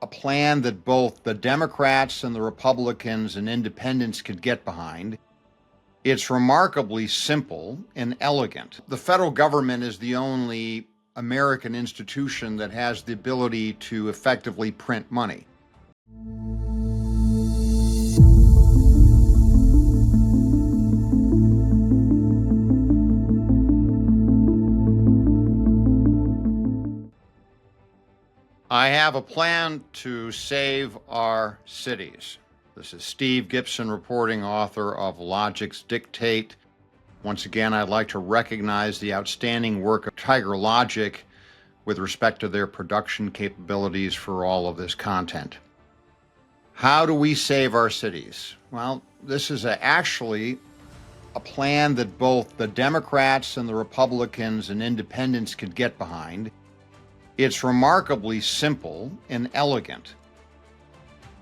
a plan that both the Democrats and the Republicans and independents could get behind. It's remarkably simple and elegant. The federal government is the only American institution that has the ability to effectively print money. I have a plan to save our cities. This is Steve Gibson reporting, author of Logic's Dictate. Once again, I'd like to recognize the outstanding work of Tiger Logic with respect to their production capabilities for all of this content. How do we save our cities? Well, this is actually a plan that both the Democrats and the Republicans and independents could get behind. It's remarkably simple and elegant.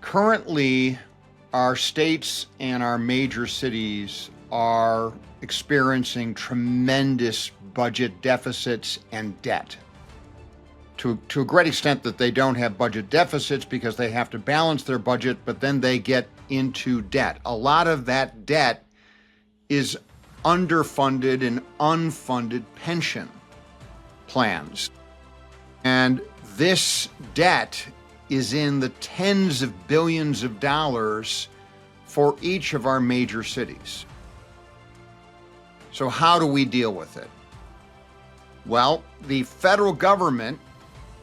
Currently, our states and our major cities are experiencing tremendous budget deficits and debt. To a great extent that they don't have budget deficits because they have to balance their budget, but then they get into debt. A lot of that debt is underfunded and unfunded pension plans. And this debt is in the tens of billions of dollars for each of our major cities. So how do we deal with it? Well, the federal government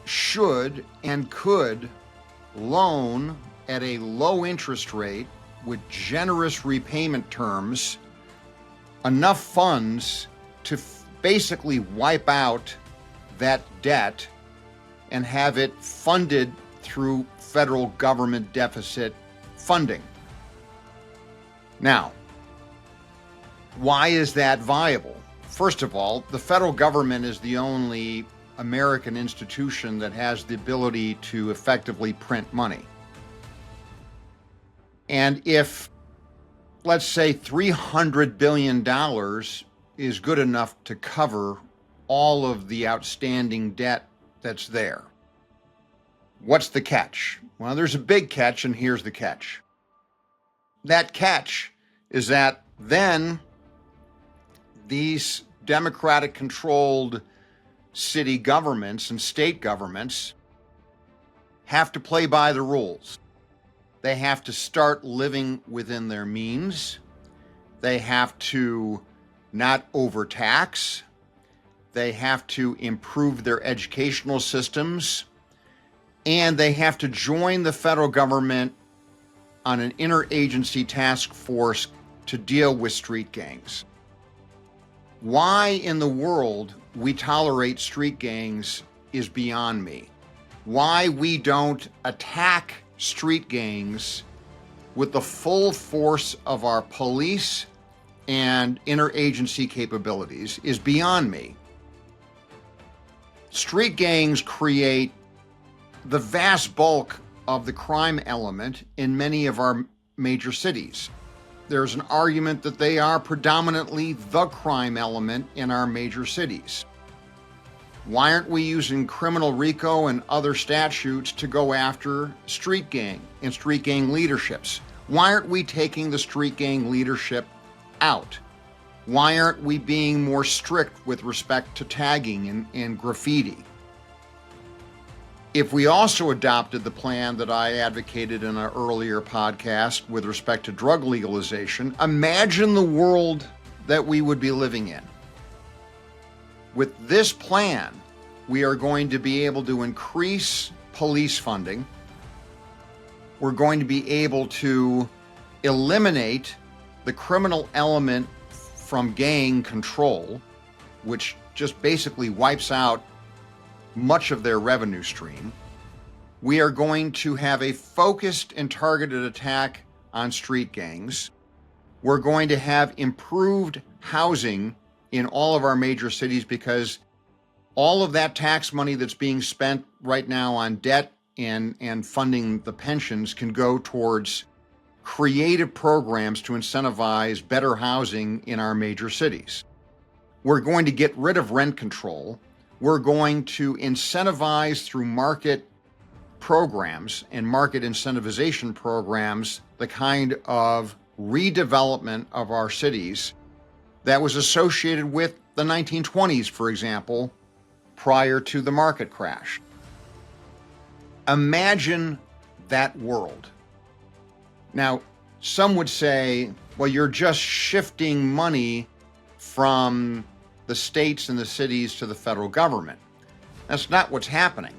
should and could loan at a low interest rate with generous repayment terms enough funds to basically wipe out that debt and have it funded through federal government deficit funding. Now, why is that viable? First of all, the federal government is the only American institution that has the ability to effectively print money. And if, let's say, $300 billion is good enough to cover all of the outstanding debt that's there, what's the catch? Well, there's a big catch, and here's the catch. That catch is that then these Democratic-controlled city governments and state governments have to play by the rules. They have to start living within their means. They have to not overtax. They have to improve their educational systems. And they have to join the federal government on an interagency task force to deal with street gangs. Why in the world we tolerate street gangs is beyond me. Why we don't attack street gangs with the full force of our police and interagency capabilities is beyond me. Street gangs create the vast bulk of the crime element in many of our major cities. There's an argument that they are predominantly the crime element in our major cities. Why aren't we using criminal RICO and other statutes to go after street gang and street gang leaderships? Why aren't we taking the street gang leadership out? Why aren't we being more strict with respect to tagging and graffiti? If we also adopted the plan that I advocated in an earlier podcast with respect to drug legalization, imagine the world that we would be living in. With this plan, we are going to be able to increase police funding. We're going to be able to eliminate the criminal element from gang control, which just basically wipes out much of their revenue stream. We are going to have a focused and targeted attack on street gangs. We're going to have improved housing in all of our major cities because all of that tax money that's being spent right now on debt and funding the pensions can go towards creative programs to incentivize better housing in our major cities. We're going to get rid of rent control. We're going to incentivize through market programs and market incentivization programs the kind of redevelopment of our cities that was associated with the 1920s, for example, prior to the market crash. Imagine that world. Now, some would say, well, you're just shifting money from the states and the cities to the federal government. That's not what's happening.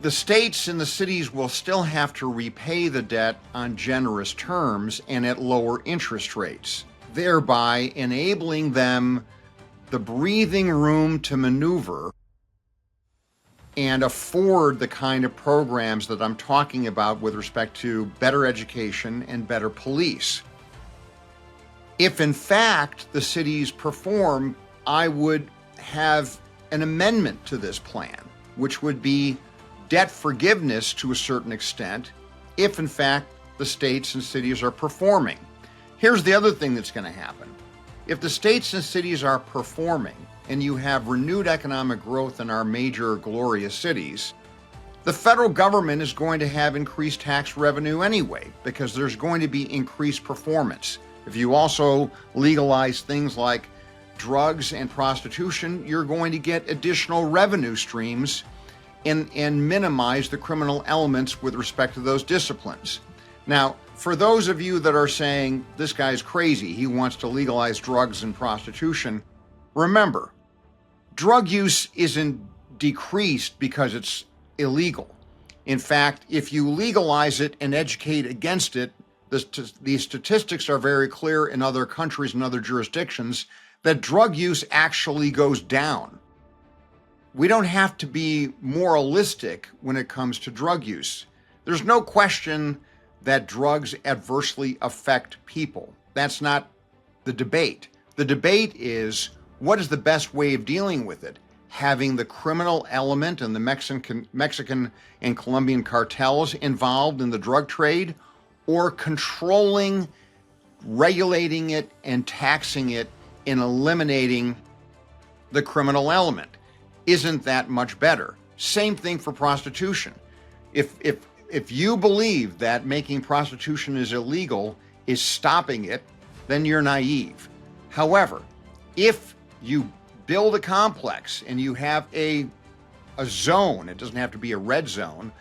The states and the cities will still have to repay the debt on generous terms and at lower interest rates, thereby enabling them the breathing room to maneuver and afford the kind of programs that I'm talking about with respect to better education and better police. If in fact the cities perform, I would have an amendment to this plan, which would be debt forgiveness to a certain extent, if in fact the states and cities are performing. Here's the other thing that's going to happen. If the states and cities are performing and you have renewed economic growth in our major glorious cities, the federal government is going to have increased tax revenue anyway, because there's going to be increased performance. If you also legalize things like drugs and prostitution, you're going to get additional revenue streams and minimize the criminal elements with respect to those disciplines. Now, for those of you that are saying, this guy's crazy, he wants to legalize drugs and prostitution, remember, drug use isn't decreased because it's illegal. In fact, if you legalize it and educate against it, the statistics are very clear in other countries and other jurisdictions that drug use actually goes down. We don't have to be moralistic when it comes to drug use. There's no question that drugs adversely affect people. That's not the debate. The debate is, what is the best way of dealing with it? Having the criminal element and the Mexican and Colombian cartels involved in the drug trade, or controlling, regulating it, and taxing it and eliminating the criminal element? Isn't that much better? Same thing for prostitution. If you believe that making prostitution is illegal is stopping it, then you're naive. However, if you build a complex and you have a zone, it doesn't have to be a red zone,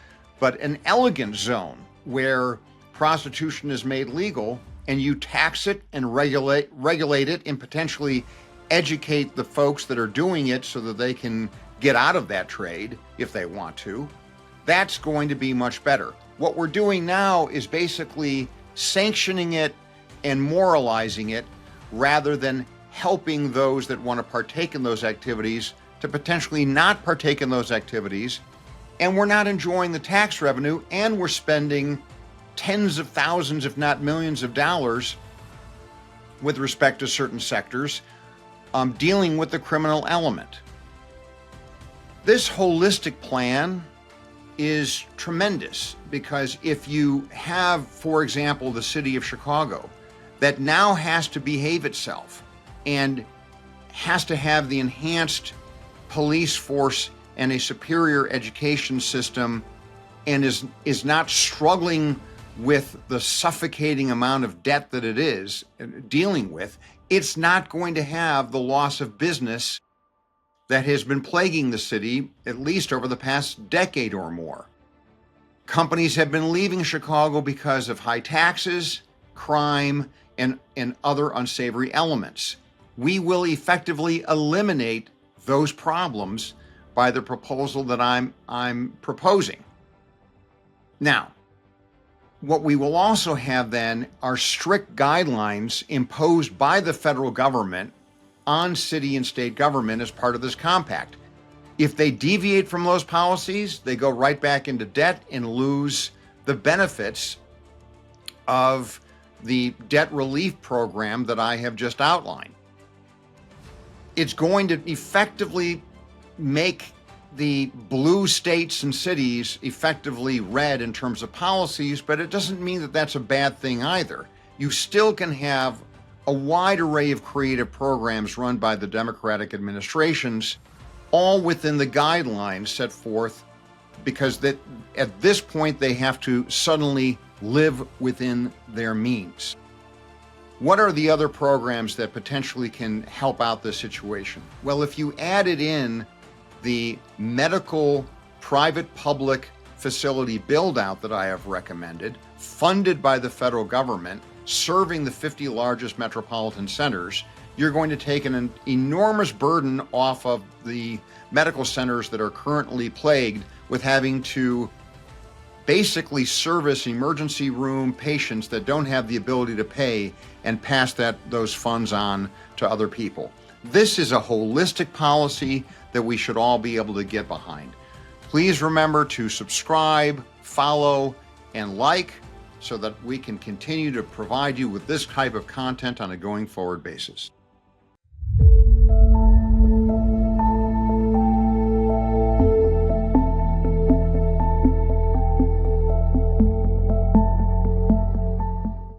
but an elegant zone where prostitution is made legal, and you tax it and regulate it and potentially educate the folks that are doing it so that they can get out of that trade if they want to, that's going to be much better. What we're doing now is basically sanctioning it and moralizing it rather than helping those that want to partake in those activities to potentially not partake in those activities. And we're not enjoying the tax revenue, and we're spending tens of thousands, if not millions of dollars with respect to certain sectors, dealing with the criminal element. This holistic plan is tremendous, because if you have, for example, the city of Chicago that now has to behave itself and has to have the enhanced police force and a superior education system, and is not struggling with the suffocating amount of debt that it is dealing with, it's not going to have the loss of business that has been plaguing the city at least over the past decade or more. Companies have been leaving Chicago because of high taxes, crime, and other unsavory elements. We will effectively eliminate those problems by the proposal that I'm proposing. Now, what we will also have then are strict guidelines imposed by the federal government on city and state government as part of this compact. If they deviate from those policies, they go right back into debt and lose the benefits of the debt relief program that I have just outlined. It's going to effectively make the blue states and cities effectively red in terms of policies, but it doesn't mean that that's a bad thing either. You still can have a wide array of creative programs run by the Democratic administrations, all within the guidelines set forth because that at this point they have to suddenly live within their means. What are the other programs that potentially can help out this situation? Well, if you added in the medical private-public facility build-out that I have recommended, funded by the federal government, serving the 50 largest metropolitan centers, you're going to take an enormous burden off of the medical centers that are currently plagued with having to basically service emergency room patients that don't have the ability to pay and pass those funds on to other people. This is a holistic policy that we should all be able to get behind. Please remember to subscribe, follow, and like so that we can continue to provide you with this type of content on a going forward basis.